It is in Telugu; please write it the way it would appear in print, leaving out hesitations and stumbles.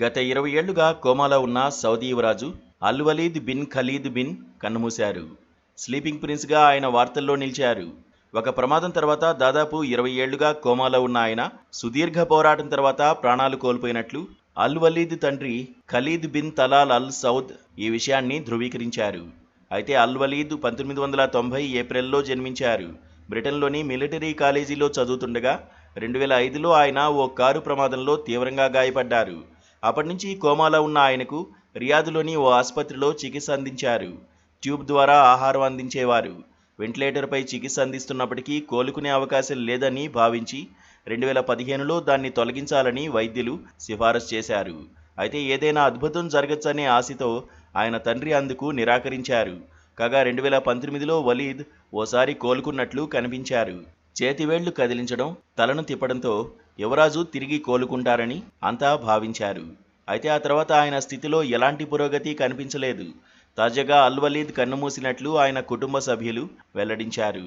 గత 20 ఏళ్లుగా కోమాలో ఉన్న సౌదీ యువరాజు అల్ వలీద్ బిన్ ఖలీద్ బిన్ కన్నుమూశారు. స్లీపింగ్ ప్రిన్స్గా ఆయన వార్తల్లో నిలిచారు. ఒక ప్రమాదం తర్వాత దాదాపు 20 ఏళ్లుగా కోమాలో ఉన్న ఆయన సుదీర్ఘ పోరాటం తర్వాత ప్రాణాలు కోల్పోయినట్లు అల్ వలీద్ తండ్రి Khalid bin Talal Al Saud ఈ విషయాన్ని ధృవీకరించారు. అయితే అల్ వలీద్ 1990 ఏప్రిల్లో జన్మించారు. బ్రిటన్లోని మిలిటరీ కాలేజీలో చదువుతుండగా 2005లో ఆయన ఓ కారు ప్రమాదంలో తీవ్రంగా గాయపడ్డారు. అప్పటి నుంచి కోమాలో ఉన్న ఆయనకు రియాద్లోని ఓ ఆసుపత్రిలో చికిత్స అందించారు. ట్యూబ్ ద్వారా ఆహారం అందించేవారు. వెంటిలేటర్పై చికిత్స అందిస్తున్నప్పటికీ కోలుకునే అవకాశం లేదని భావించి 2015లో దాన్ని తొలగించాలని వైద్యులు సిఫారసు చేశారు. అయితే ఏదైనా అద్భుతం జరగచ్చనే ఆశతో ఆయన తండ్రి అందుకు నిరాకరించారు. కాగా 2019లో వలీద్ ఓసారి కోలుకున్నట్లు కనిపించారు. చేతివేళ్లు కదిలించడం, తలను తిప్పడంతో యువరాజు తిరిగి కోలుకుంటారని అంతా భావించారు. అయితే ఆ తర్వాత ఆయన స్థితిలో ఎలాంటి పురోగతి కనిపించలేదు. తాజాగా అల్ వలీద్ కన్నుమూసినట్లు ఆయన కుటుంబ సభ్యులు వెల్లడించారు.